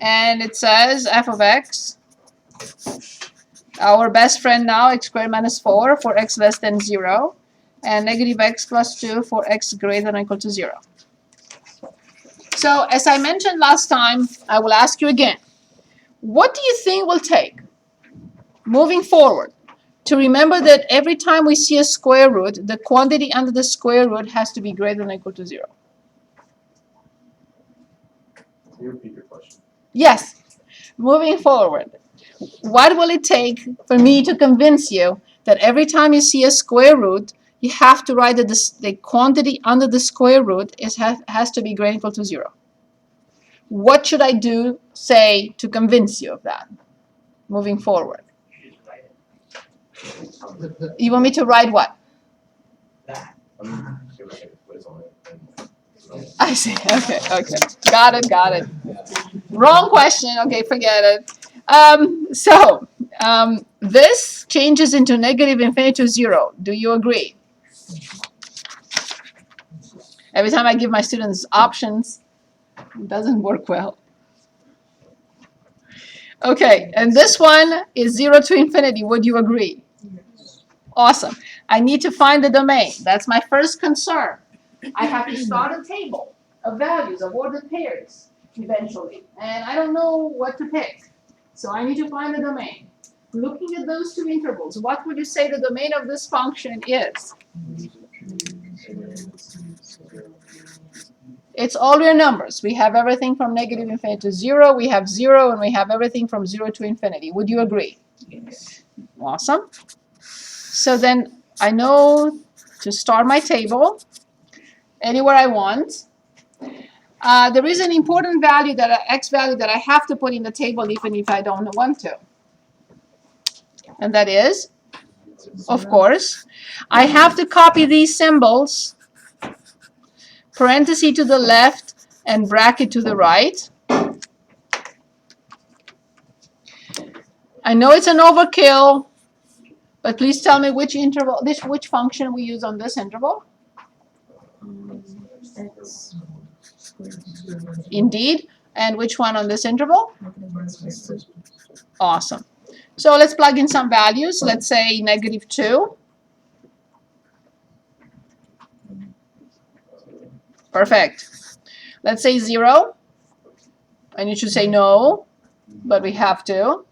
And it says f of x, our best friend now, x squared minus 4 for x less than 0, and negative x plus 2 for x greater than or equal to 0. So as I mentioned last time, I will ask you again, what do you think will take, moving forward, to remember that every time we see a square root, the quantity under the square root has to be greater than or equal to 0? Can you repeat your question? Yes. Moving forward, what will it take for me to convince you that every time you see a square root, you have to write that the quantity under the square root has to be greater than or equal to 0? What should I do, say, to convince you of that, moving forward? You want me to write what? I see. Okay. Got it. Wrong question. Okay, forget it. This changes into negative infinity to 0. Do you agree? Every time I give my students options, it doesn't work well. Okay, and this one is 0 to infinity. Would you agree? Awesome. I need to find the domain. That's my first concern. I have to start a table of values, of ordered pairs, eventually. And I don't know what to pick. So I need to find the domain. Looking at those two intervals, what would you say the domain of this function is? It's all real numbers. We have everything from negative infinity to 0. We have 0, and we have everything from 0 to infinity. Would you agree? Yes. Awesome. So then I know to start my table anywhere I want. There is an important value, x value, that I have to put in the table even if I don't want to. And that is, of course, I have to copy these symbols, parenthesis to the left and bracket to the right. I know it's an overkill, but please tell me which interval, which function we use on this interval. Indeed. And which one on this interval? Awesome. So let's plug in some values. Let's say negative 2. Perfect. Let's say 0. And you should say no, but we have to.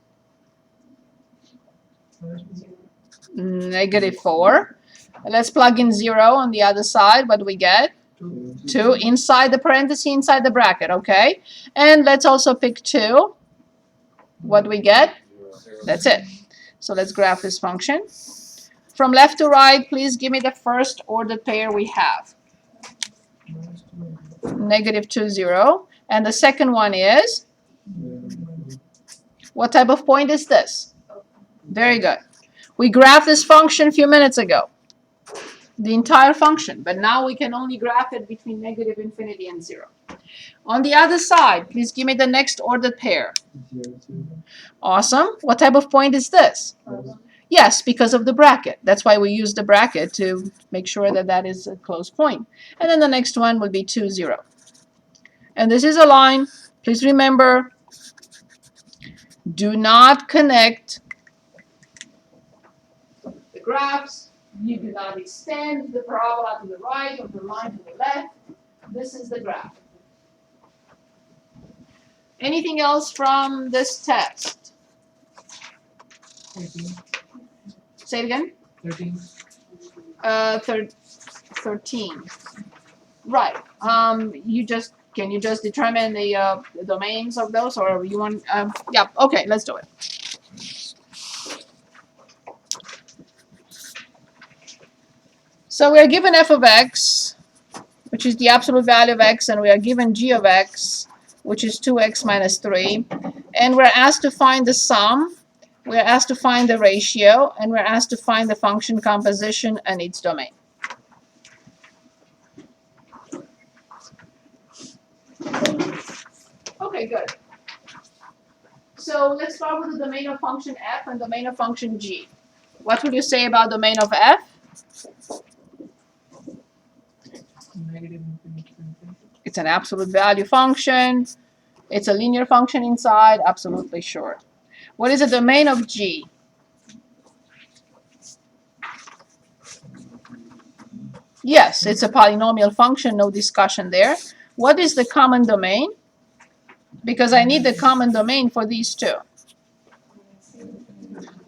Negative 4. Let's plug in 0 on the other side. What do we get? 2 inside the parenthesis, inside the bracket, okay? And let's also pick 2. What do we get? That's it. So let's graph this function. From left to right, please give me the first ordered pair we have. Negative 2, 0. And the second one is? What type of point is this? Very good. We graphed this function a few minutes ago. The entire function, but now we can only graph it between negative infinity and 0. On the other side, please give me the next ordered pair. Awesome. What type of point is this? Yes, because of the bracket. That's why we use the bracket, to make sure that that is a close point. And then the next one will be 2, 0. And this is a line. Please remember, do not connect the graphs. You do not extend the parabola to the right or the line to the left. This is the graph. Anything else from this test? 13. Say it again. 13. 13. Right. Can you just determine the domains of those, or you want? Yeah. Okay. Let's do it. So we are given f of x, which is the absolute value of x, and we are given g of x, which is 2x minus 3. And we're asked to find the sum, we're asked to find the ratio, and we're asked to find the function composition and its domain. Okay, good. So let's start with the domain of function f and domain of function g. What would you say about domain of f? Negative infinity to infinity. It's an absolute value function. It's a linear function inside, absolutely sure. What is the domain of G? Yes, it's a polynomial function, no discussion there. What is the common domain? Because I need the common domain for these two.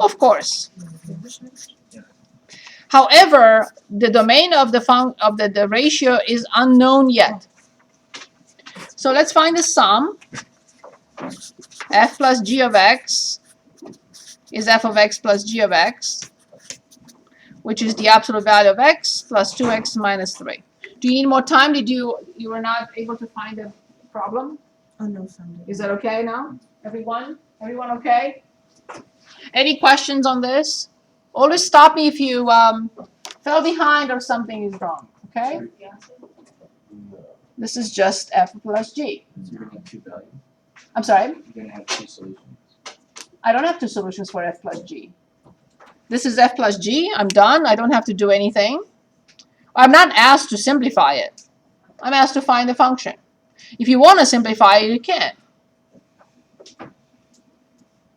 Of course. However, the domain of the ratio is unknown yet. So let's find the sum. F plus g of x is f of x plus g of x, which is the absolute value of x plus 2x minus 3. Do you need more time? You were not able to find a problem? Oh, no, found it. Is that okay now? Everyone? Everyone okay? Any questions on this? Always stop me if you fell behind or something is wrong, okay? This is just f plus g. So you're gonna have two values. I'm sorry? You're gonna have two solutions. I don't have two solutions for f plus g. This is f plus g. I'm done. I don't have to do anything. I'm not asked to simplify it. I'm asked to find the function. If you want to simplify it, you can.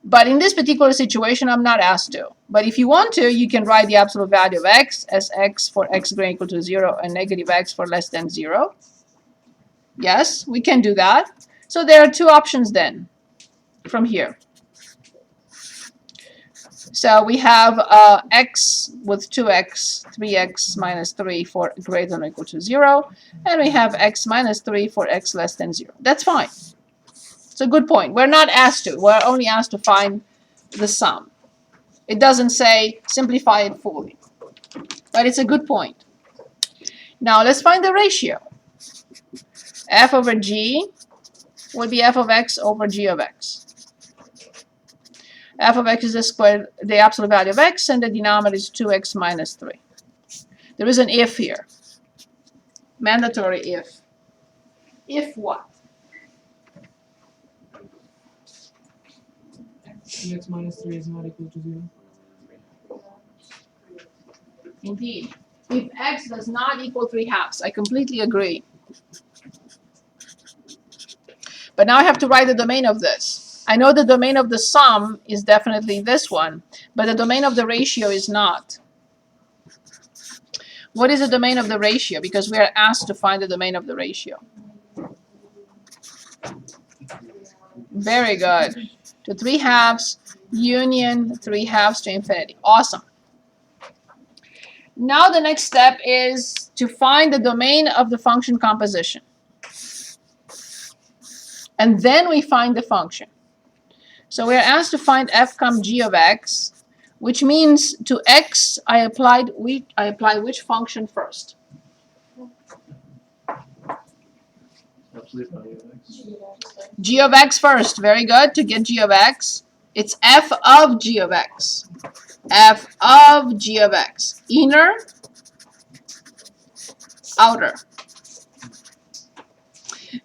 But in this particular situation, I'm not asked to. But if you want to, you can write the absolute value of x as x for x greater or equal to 0 and negative x for less than 0. Yes, we can do that. So there are two options then from here. So we have x with 2x, 3x minus 3 for greater than or equal to 0. And we have x minus 3 for x less than 0. That's fine. It's a good point. We're not asked to. We're only asked to find the sum. It doesn't say simplify it fully. But it's a good point. Now let's find the ratio. F over g would be f of x over g of x. F of x is the absolute value of x, and the denominator is 2x minus 3. There is an if here. Mandatory if. If what? 2x minus 3 is not equal to 0. Indeed. If x does not equal 3/2, I completely agree. But now I have to write the domain of this. I know the domain of the sum is definitely this one, but the domain of the ratio is not. What is the domain of the ratio? Because we are asked to find the domain of the ratio. Very good. To 3/2 union 3/2 to infinity. Awesome. Now the next step is to find the domain of the function composition. And then we find the function. So we are asked to find f comma g of x, which means to x I apply which function first? Absolute value of x. G of x first. Very good. To get g of x, it's f of g of x. F of g of x. Inner, outer.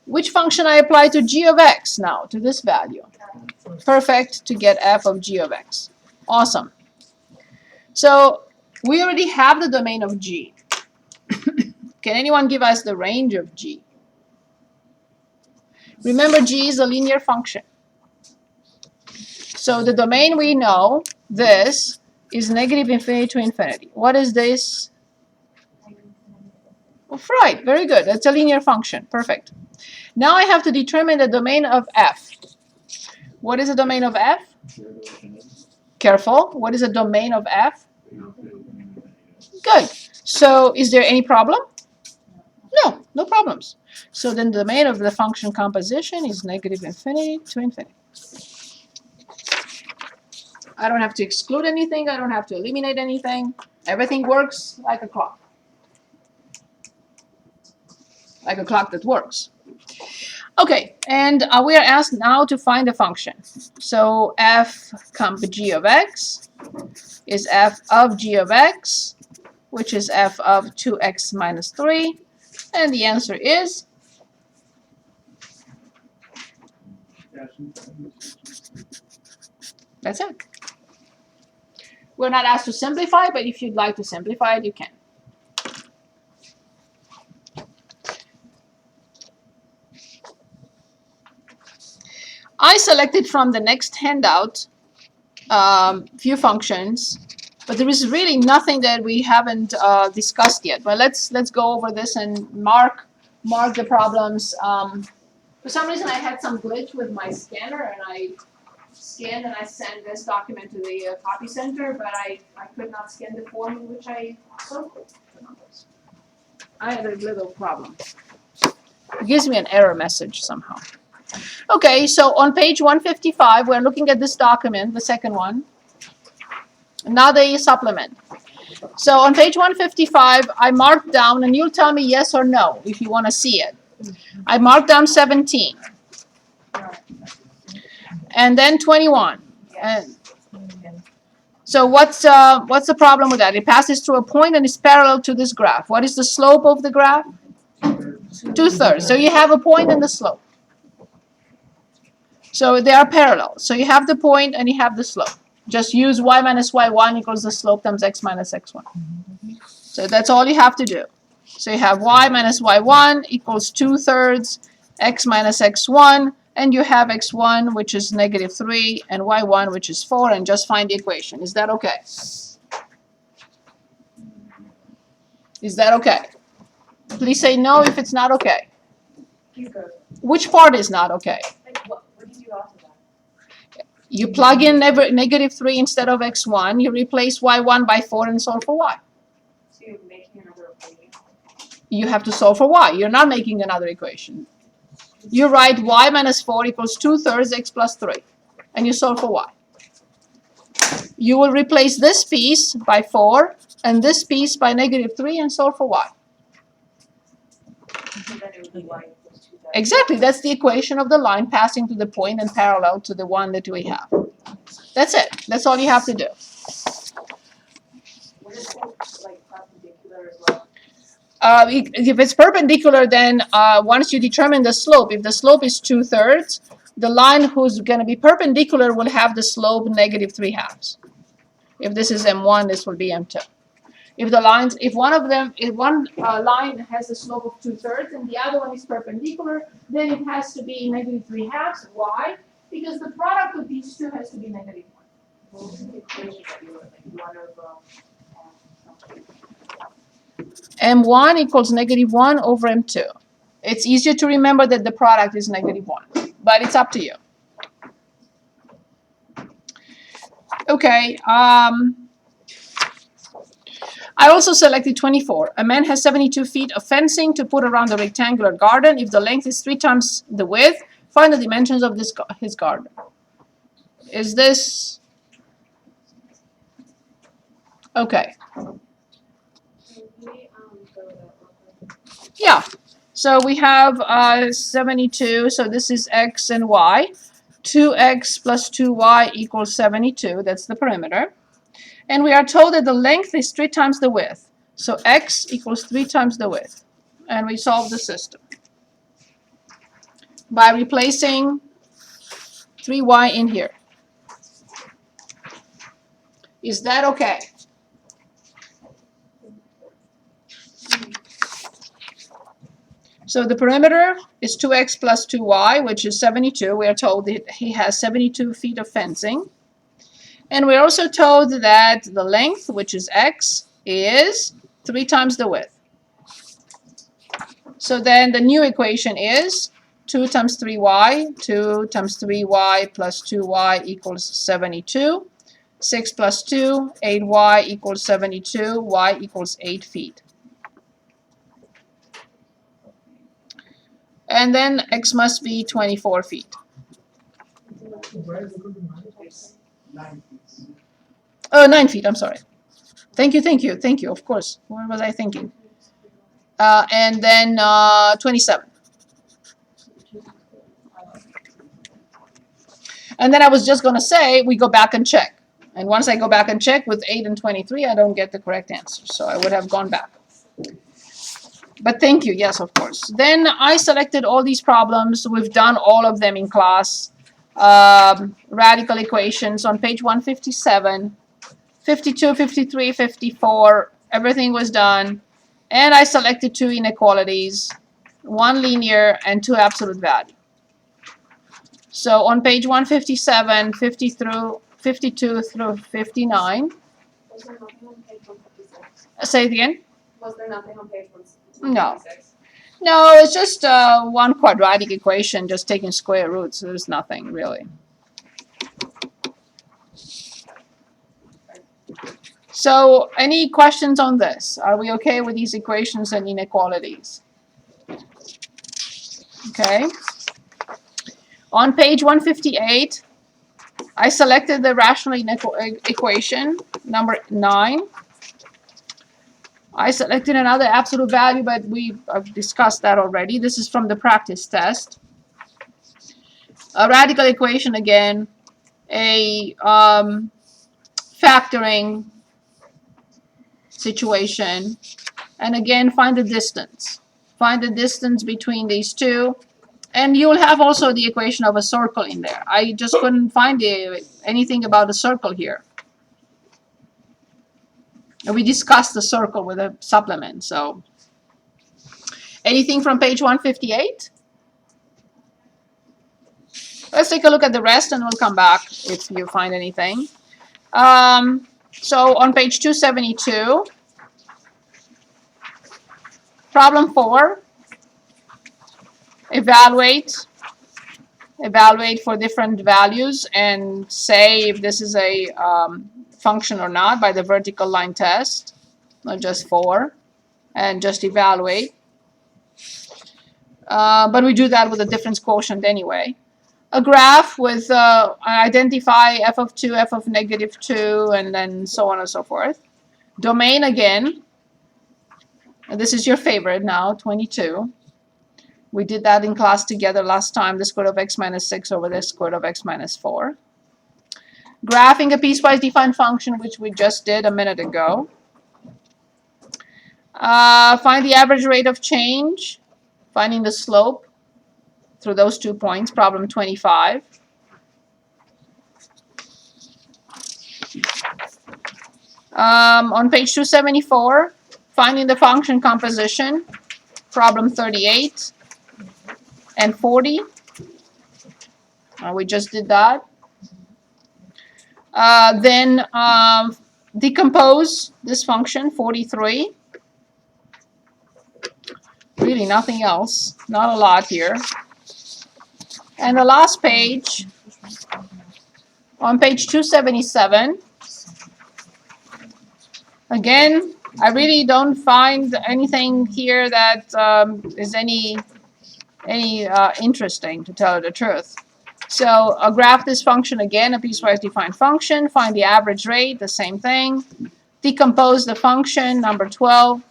Which function I apply to g of x now? To this value. Perfect, to get f of g of x. Awesome. So we already have the domain of g. Can anyone give us the range of g? Remember, g is a linear function. So the domain we know, this, is negative infinity to infinity. What is this? Oh, right, very good. That's a linear function. Perfect. Now I have to determine the domain of f. What is the domain of f? Careful. What is the domain of f? Good. So is there any problem? No, no problems. So then the domain of the function composition is negative infinity to infinity. I don't have to exclude anything. I don't have to eliminate anything. Everything works like a clock. Like a clock that works. Okay, and we are asked now to find the function. So f comma g of x is f of g of x, which is f of 2x minus 3. And the answer is? That's it. We're not asked to simplify, but if you'd like to simplify it, you can. I selected from the next handout few functions, but there is really nothing that we haven't discussed yet. But let's go over this and mark the problems. For some reason, I had some glitch with my scanner, and I scanned and I sent this document to the copy center, but I could not scan the form in which I circled the numbers. I had a little problem. It gives me an error message somehow. Okay, so on page 155, we're looking at this document, the second one. Now the supplement. So on page 155, I marked down, and you'll tell me yes or no if you want to see it. I marked down 17. And then 21. And so what's the problem with that? It passes through a point and is parallel to this graph. What is the slope of the graph? 2/3. So you have a point and the slope. So they are parallel. So you have the point and you have the slope. Just use y minus y1 equals the slope times x minus x1. So that's all you have to do. So you have y minus y1 equals 2/3 x minus x1, and you have x1, which is -3, and y1, which is 4, and just find the equation. Is that okay? Is that okay? Please say no if it's not okay. Which part is not okay? What did you do after that? You plug in -3 instead of x1, you replace y1 by 4 and solve for y. So you're making another equation? You have to solve for y. You're not making another equation. You write y minus 4 equals 2/3 x plus 3, and you solve for y. You will replace this piece by 4 and this piece by -3 and solve for y. So then it would be y equals 2/3. Exactly, that's the equation of the line passing to the point and parallel to the one that we have. That's it. That's all you have to do. What is it, like perpendicular as well? If it's perpendicular, then once you determine the slope, if the slope is 2/3, the line who's going to be perpendicular will have the slope -3/2. If this is M1, this will be M2. If one line has a slope of 2/3 and the other one is perpendicular, then it has to be -3/2. Why? Because the product of these two has to be -1. What was the equation that you were like 1 over something? M1 equals -1 over M2. It's easier to remember that the product is -1, but it's up to you. Okay. I also selected 24. A man has 72 feet of fencing to put around a rectangular garden. If the length is 3 times the width, find the dimensions of his garden. Is this okay? Yeah. So we have 72. So this is x and y. 2x plus 2y equals 72. That's the perimeter. And we are told that the length is 3 times the width. So x equals 3 times the width. And we solve the system by replacing 3y in here. Is that okay? So the perimeter is 2x plus 2y, which is 72. We are told that he has 72 feet of fencing. And we're also told that the length, which is x, is 3 times the width. So then the new equation is 2 times 3y, 2 times 3y plus 2y equals 72. 6 plus 2, 8y equals 72, y equals 8 feet. And then x must be 24 feet. Oh, 9 feet, I'm sorry. Thank you, of course. What was I thinking? And then 27. And then I was just going to say, we go back and check. And once I go back and check with 8 and 23, I don't get the correct answer. So I would have gone back. But thank you, yes, of course. Then I selected all these problems. We've done all of them in class. Radical equations on page 157, 52, 53, 54. Everything was done. And I selected 2 inequalities, 1 linear and 2 absolute value. So on page 157, 52 through 59. Was there nothing on page 156? Say it again. Was there nothing on page 156? No. No, it's just one quadratic equation, just taking square roots. There's nothing really. So any questions on this? Are we okay with these equations and inequalities? Okay. On page 158, I selected the rational equation, number 9. I selected another absolute value, but I've discussed that already. This is from the practice test. A radical equation again, a factoring situation, and again find the distance. Find the distance between these two, and you'll have also the equation of a circle in there. I just couldn't find anything about a circle here. And we discussed the circle with a supplement, so. Anything from page 158? Let's take a look at the rest and we'll come back if you find anything. So on page 272, problem 4, evaluate for different values and say if this is a function or not by the vertical line test, not just 4, and just evaluate. But we do that with a difference quotient anyway. A graph with identify f of 2, f of negative 2, and then so on and so forth. Domain again. This is your favorite now, 22. We did that in class together last time, the square root of x minus 6 over the square root of x minus 4. Graphing a piecewise defined function, which we just did a minute ago. Find the average rate of change, finding the slope through those 2 points, problem 25. On page 274, finding the function composition, problem 38 and 40. We just did that. Then decompose this function, 43. Really nothing else, not a lot here. And the last page, on page 277, again, I really don't find anything here that is any interesting, to tell you the truth. So I'll graph this function again, a piecewise defined function, find the average rate, the same thing. Decompose the function, number 12.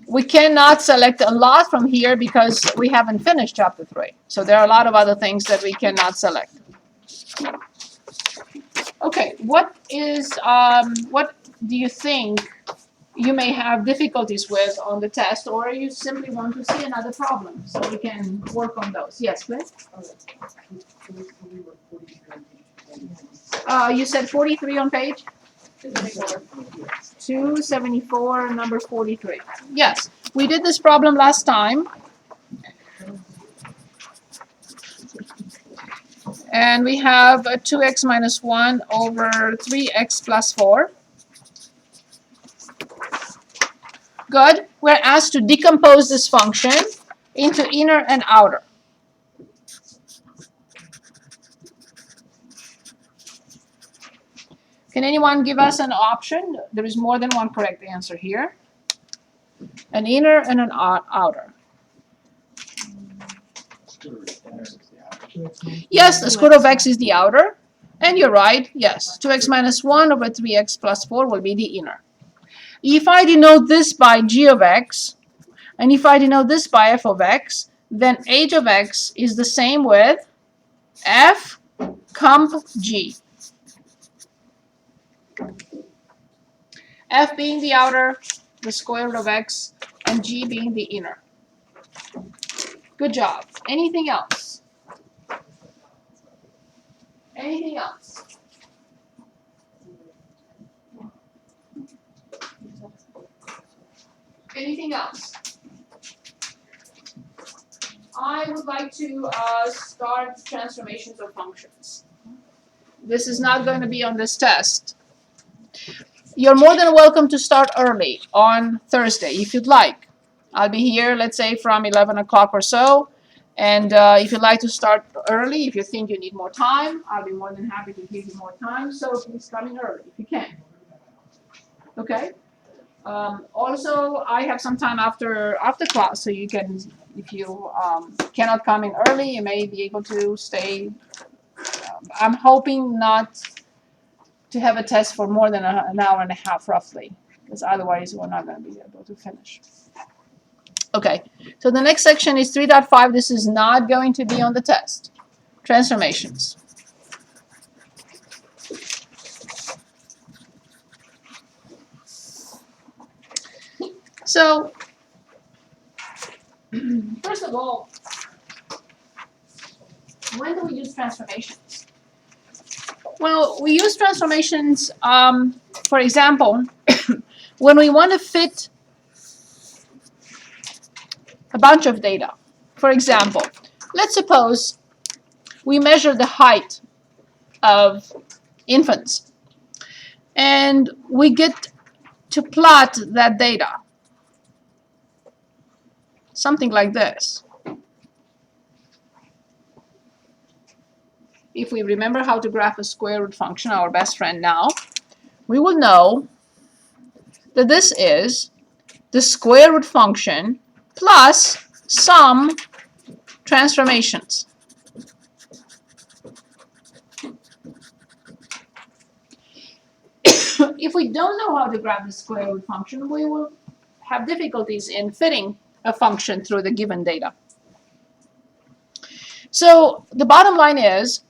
We cannot select a lot from here because we haven't finished chapter 3. So there are a lot of other things that we cannot select. Okay, what do you think you may have difficulties with on the test, or you simply want to see another problem so we can work on those? Yes, please. You said 43 on page? 274, number 43. Yes, we did this problem last time. And we have 2x minus 1 over 3x plus 4. Good. We're asked to decompose this function into inner and outer. Can anyone give us an option? There is more than one correct answer here. An inner and an outer. Yes, the square root of x is the outer. And you're right, yes. 2x minus 1 over 3x plus 4 will be the inner. If I denote this by g of x, and if I denote this by f of x, then h of x is the same with f comp g. F being the outer, the square root of x, and g being the inner. Good job. Anything else? Anything else? Anything else? I would like to start transformations of functions. This is not going to be on this test. You're more than welcome to start early on Thursday if you'd like. I'll be here, let's say, from 11 o'clock or so. And if you'd like to start early, if you think you need more time, I'll be more than happy to give you more time. So please come in early if you can. Okay? Also, I have some time after class, so you can, if you cannot come in early, you may be able to stay. I'm hoping not to have a test for more than an hour and a half, roughly, because otherwise we're not going to be able to finish. Okay, so the next section is 3.5. This is not going to be on the test. Transformations. So, first of all, when do we use transformations? Well, we use transformations, for example, when we want to fit a bunch of data. For example, let's suppose we measure the height of infants, and we get to plot that data. Something like this. If we remember how to graph a square root function, our best friend now, we will know that this is the square root function plus some transformations. If we don't know how to graph the square root function, we will have difficulties in fitting a function through the given data. So the bottom line is,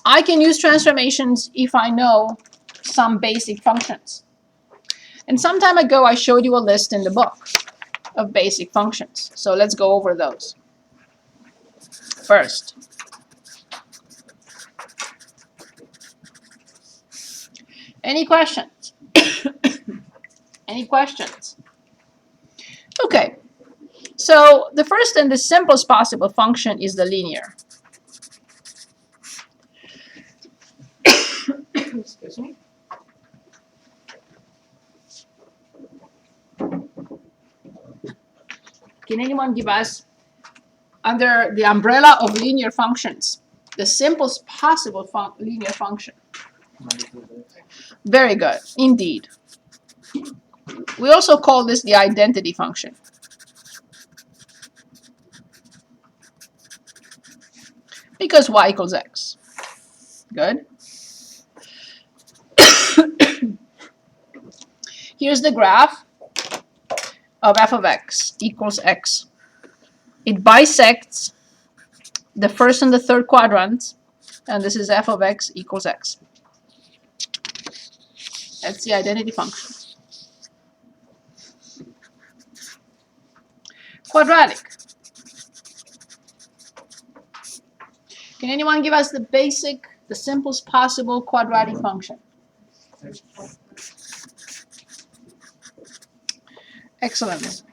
I can use transformations if I know some basic functions. And some time ago, I showed you a list in the book of basic functions. So let's go over those. First, any questions? Any questions? Okay, so the first and the simplest possible function is the linear. Excuse me. Can anyone give us, under the umbrella of linear functions, the simplest possible linear function? Very good, indeed. We also call this the identity function. Because y equals x. Good. Here's the graph of f of x equals x. It bisects the first and the third quadrants, and this is f of x equals x. That's the identity function. Quadratic. Can anyone give us the simplest possible quadratic function? Excellent.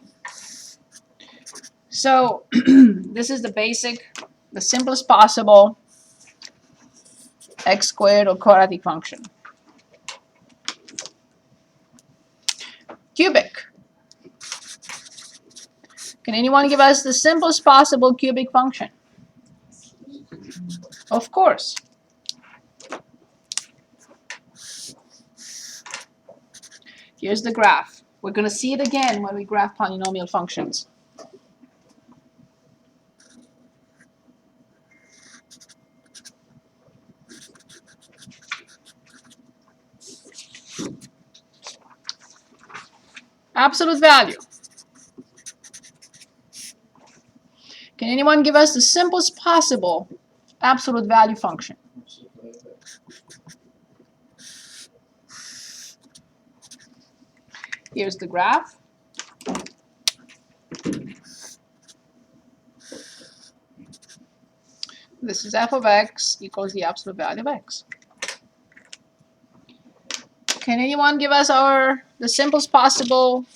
So this is the simplest possible x squared or quadratic function. Cubic. Can anyone give us the simplest possible cubic function? Of course. Here's the graph. We're going to see it again when we graph polynomial functions. Absolute value. Can anyone give us the simplest possible absolute value function? Here's the graph. This is f of x equals the absolute value of x. Can anyone give us the simplest possible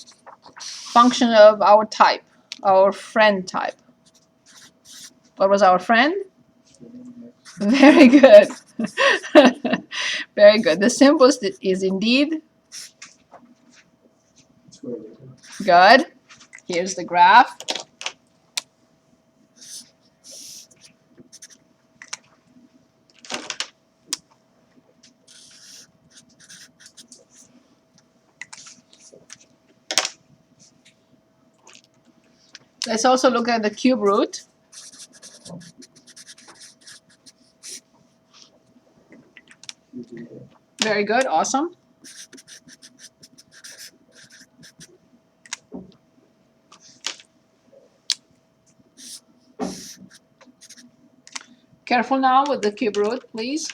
function of our type, our friend type? What was our friend? Very good. Very good. The simplest is indeed Square root. good. Here's the graph. Let's also look at the cube root. Very good. Awesome. Careful now with the cube root, please.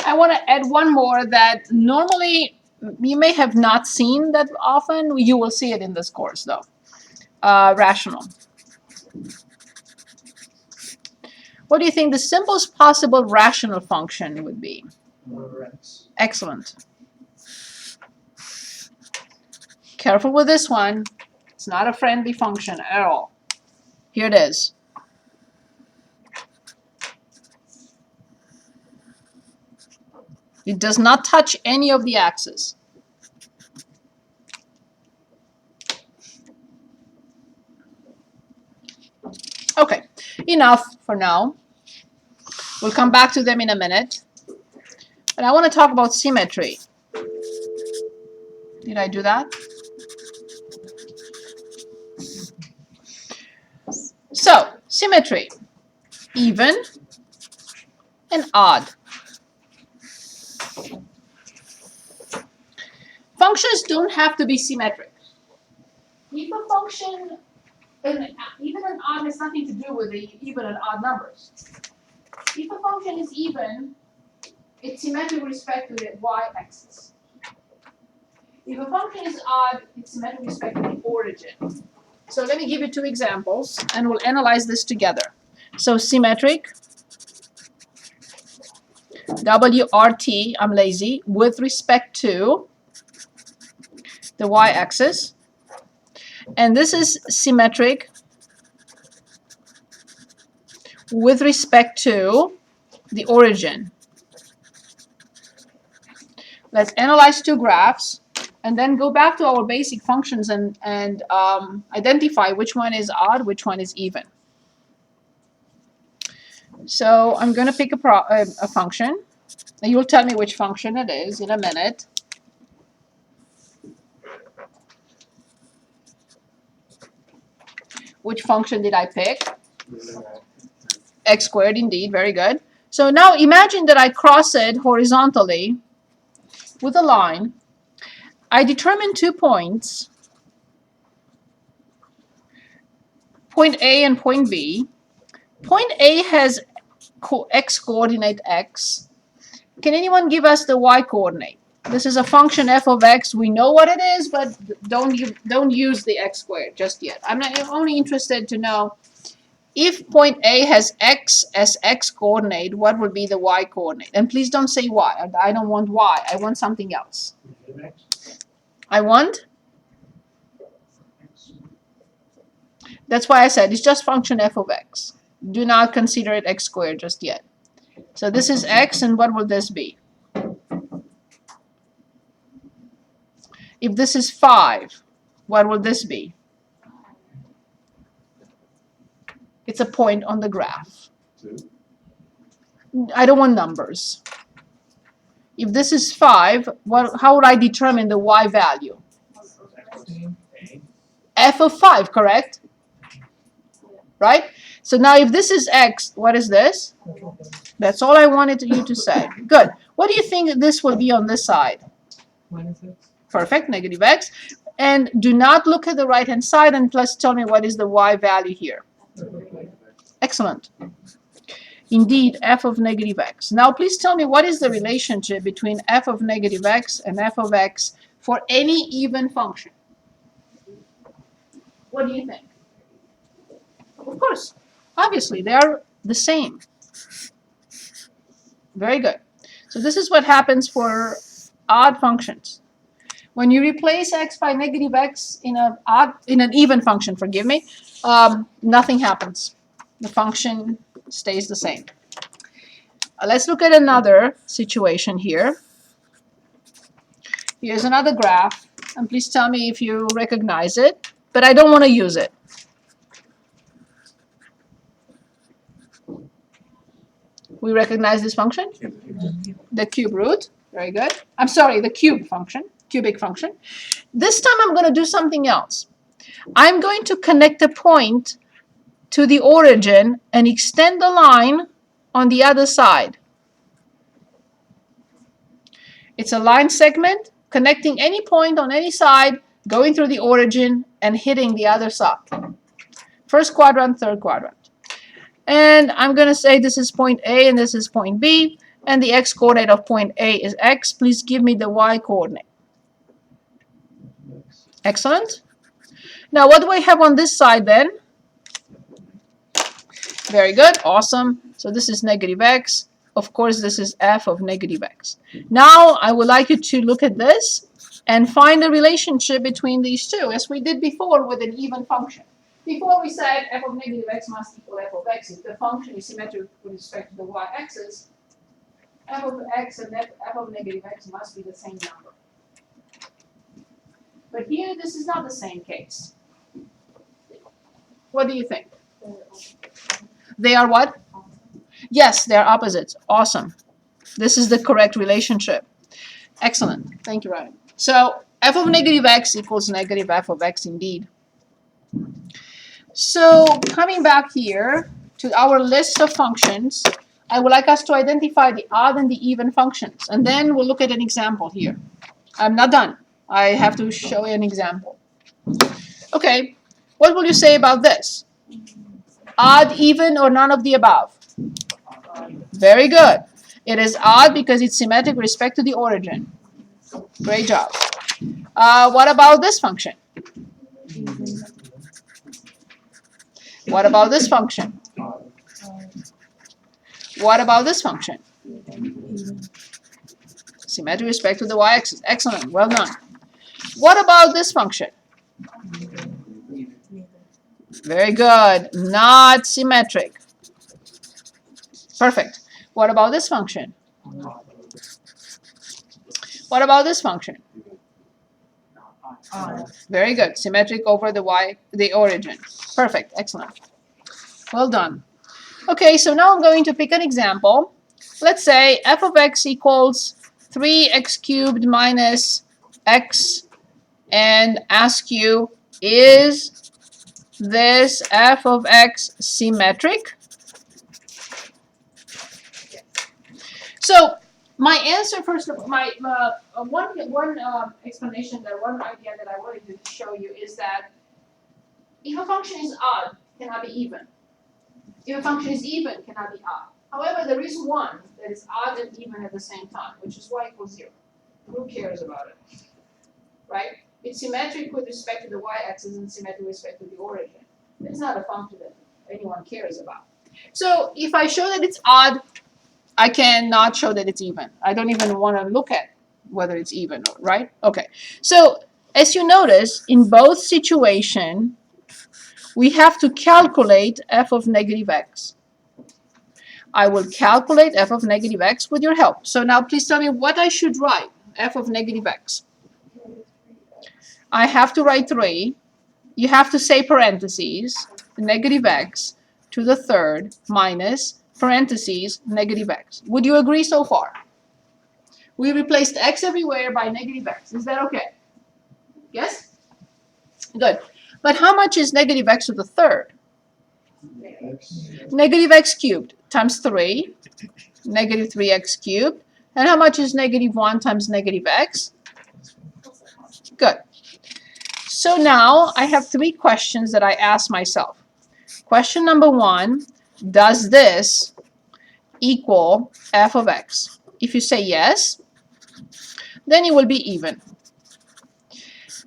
I want to add one more that normally you may have not seen that often. You will see it in this course, though. Rational. What do you think the simplest possible rational function would be? Over X. Excellent. Careful with this one. It's not a friendly function at all. Here it is. It does not touch any of the axes. Okay, enough for now. We'll come back to them in a minute. But I want to talk about symmetry. Did I do that? So, symmetry. Even and odd. Functions don't have to be symmetric. If a function, even and odd has nothing to do with the even and odd numbers. If a function is even, it's symmetric with respect to the y-axis. If a function is odd, it's symmetric with respect to the origin. So let me give you two examples, and we'll analyze this together. So symmetric, WRT, I'm lazy, with respect to the y-axis. And this is symmetric with respect to the origin. Let's analyze two graphs and then go back to our basic functions and identify which one is odd, which one is even. So I'm going to pick a function. And you'll tell me which function it is in a minute. Which function did I pick? X squared, indeed. Very good. So now imagine that I cross it horizontally with a line. I determine 2 points, point A and point B. Point A has x coordinate x. Can anyone give us the y coordinate? This is a function f of x. We know what it is, but don't use the x squared just yet. I'm only interested to know if point A has x as x coordinate, what would be the y coordinate? And please don't say y. I don't want y. I want something else. I want? That's why I said it's just function f of x. Do not consider it x squared just yet. So this is x, and what will this be? If this is 5, what will this be? It's a point on the graph. 2. I don't want numbers. If this is 5, how would I determine the y value? F of 5, correct? Right? So now if this is x, what is this? That's all I wanted you to say. Good. What do you think this will be on this side? Minus x. Perfect, negative x. And do not look at the right-hand side, and plus tell me what is the y value here. Excellent. Indeed, f of negative x. Now please tell me what is the relationship between f of negative x and f of x for any even function. What do you think? Of course. Obviously, they are the same. Very good. So this is what happens for odd functions. When you replace x by negative x in an even function, forgive me, nothing happens. The function stays the same. Let's look at another situation here. Here's another graph, and please tell me if you recognize it, but I don't want to use it. We recognize this function? The cube root. Very good. I'm sorry, the cube function, cubic function. This time I'm going to do something else. I'm going to connect a point to the origin and extend the line on the other side. It's a line segment connecting any point on any side, going through the origin and hitting the other side. First quadrant, third quadrant. And I'm going to say this is point A and this is point B, and the x coordinate of point A is x. Please give me the y coordinate. Excellent. Now what do I have on this side then? Very good, awesome. So this is negative x. Of course, this is f of negative x. Now I would like you to look at this and find a relationship between these two, as we did before with an even function. Before we said f of negative x must equal f of x. If the function is symmetric with respect to the y-axis, f of x and f of negative x must be the same number. But here, this is not the same case. What do you think? They are what? Yes, they are opposites. Awesome. This is the correct relationship. Excellent. Thank you, Ryan. So f of negative x equals negative f of x indeed. So coming back here to our list of functions, I would like us to identify the odd and the even functions. And then we'll look at an example here. I'm not done. I have to show you an example. Okay, what will you say about this? Odd, even, or none of the above? Very good. It is odd because it's symmetric with respect to the origin. Great job. What about this function? What about this function? What about this function? Symmetric with respect to the y-axis. Excellent. Well done. What about this function? Very good. Not symmetric. Perfect. What about this function? What about this function? Very good. Symmetric over the origin. Perfect. Excellent. Well done. Okay, so now I'm going to pick an example. Let's say f of x equals 3x cubed minus x, and ask you, is this f of x symmetric? So my answer, first of all, one explanation, that one idea that I wanted to show you is that if a function is odd, it cannot be even. If a function is even, it cannot be odd. However, there is one that is odd and even at the same time, which is y equals 0. Who cares about it? Right? It's symmetric with respect to the y-axis and symmetric with respect to the origin. It's not a function that anyone cares about. So if I show that it's odd, I cannot show that it's even. I don't even want to look at whether it's even, right? Okay. So as you notice, in both situations, we have to calculate f of negative x. I will calculate f of negative x with your help. So now please tell me what I should write, f of negative x. I have to write 3. You have to say parentheses, negative x to the third minus parentheses, negative x. Would you agree so far? We replaced x everywhere by negative x. Is that okay? Yes? Good. But how much is negative x to the third? Negative x cubed times 3, negative 3x cubed. And how much is negative 1 times negative x? Good. So now I have 3 questions that I ask myself. Question number 1, does this equal f of x? If you say yes, then it will be even.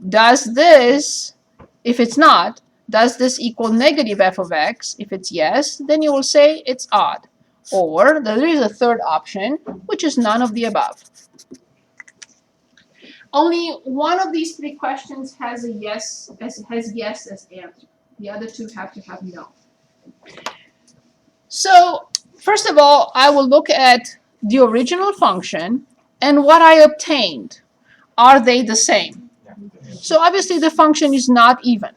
Does this, if it's not, Does this equal negative f of x? If it's yes, then you will say it's odd. Or there is a third option, which is none of the above. Only one of these three questions has a yes as answer. The other two have to have no. So first of all, I will look at the original function and what I obtained. Are they the same? So obviously the function is not even.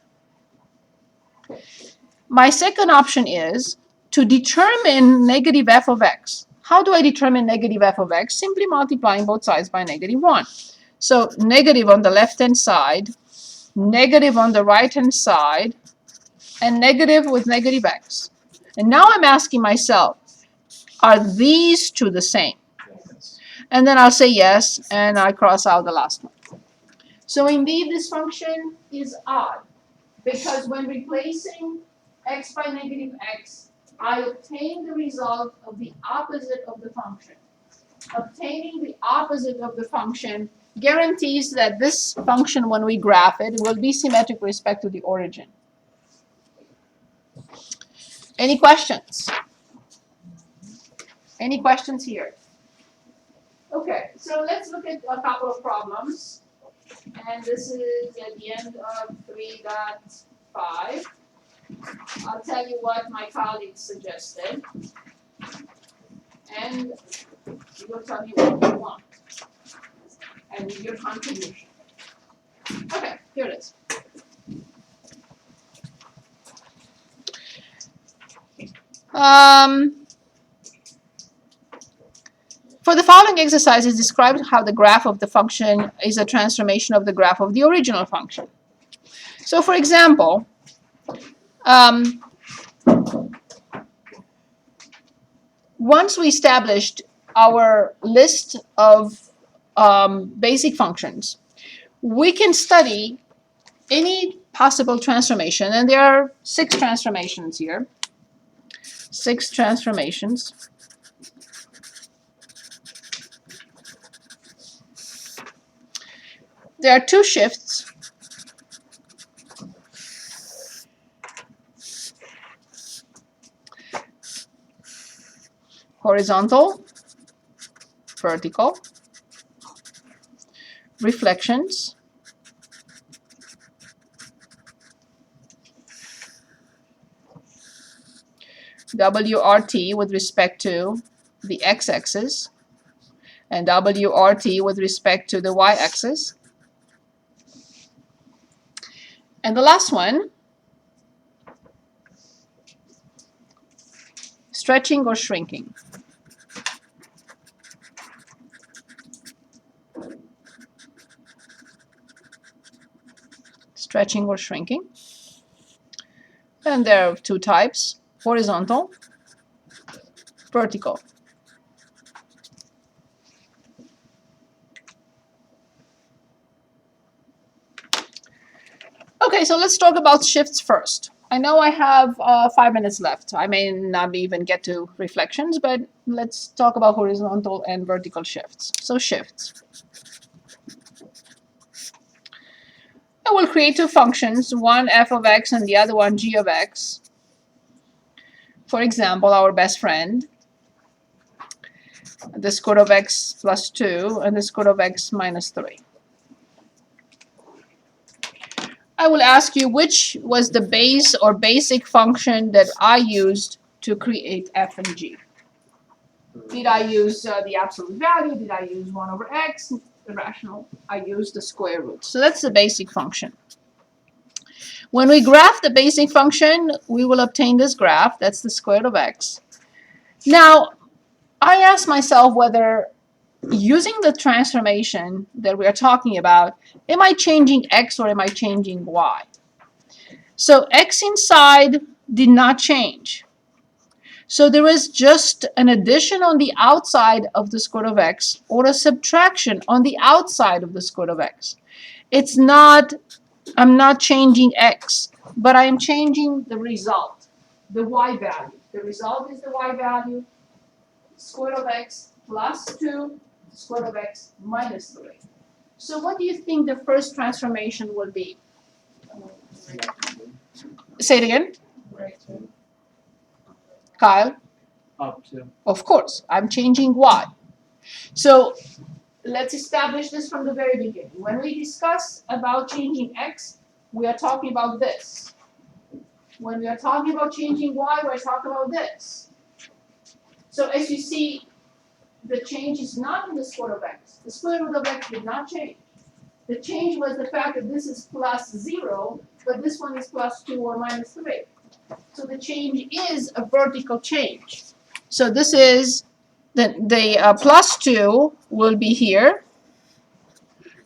My second option is to determine negative f of x. How do I determine negative f of x? Simply multiplying both sides by -1. So negative on the left-hand side, negative on the right-hand side, and negative with negative x. And now I'm asking myself, are these two the same? Yes. And then I'll say yes, and I cross out the last one. So indeed, this function is odd, because when replacing x by negative x, I obtain the result of the opposite of the function. Obtaining the opposite of the function guarantees that this function, when we graph it, will be symmetric with respect to the origin. Any questions? Any questions here? Okay, so let's look at a couple of problems. And this is at the end of 3.5. I'll tell you what my colleagues suggested. And you will tell me what you want. And your contribution. Okay, here it is. For the following exercises, describe how the graph of the function is a transformation of the graph of the original function. So for example, once we established our list of basic functions, we can study any possible transformation, and there are 6 transformations here. 6 transformations. There are 2 shifts. Horizontal, vertical, reflections, WRT with respect to the x-axis, and WRT with respect to the y-axis. And the last one, stretching or shrinking. Stretching or shrinking. And there are 2 types, horizontal, vertical. Okay, so let's talk about shifts first. I know I have 5 minutes left. I may not even get to reflections, but let's talk about horizontal and vertical shifts. So shifts. I will create 2 functions, one f of x and the other one g of x. For example, our best friend, the square of x plus 2 and the square of x minus 3. I will ask you which was the base or basic function that I used to create f and g. Did I use the absolute value? Did I use 1 over x? The rational. I used the square root. So that's the basic function. When we graph the basic function, we will obtain this graph. That's the square root of x. Now, I ask myself whether using the transformation that we are talking about, am I changing x or am I changing y? So x inside did not change. So there is just an addition on the outside of the square root of x or a subtraction on the outside of the square root of x. It's not, I'm not changing x, but I am changing the result, the y value. The result is the y value, square root of x plus 2, square root of x minus 3. So what do you think the first transformation will be? Say it again, Right to Kyle. up to. Of course, I'm changing y. So let's establish this from the very beginning. When we discuss about changing x, we are talking about this. When we are talking about changing y, we're talking about this. So as you see, the change is not in the square root of x. The square root of x did not change. The change was the fact that this is plus 0, but this one is plus 2 or minus 3. So the change is a vertical change. So this is the plus 2 will be here,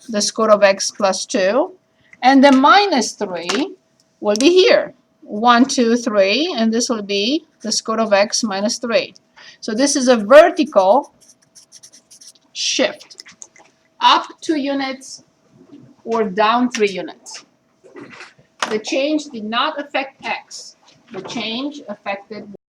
the square root of x plus 2, and the minus 3 will be here. 1, 2, 3, and this will be the square root of x minus 3. So this is a vertical shift, up 2 units or down 3 units. The change did not affect x. The change affected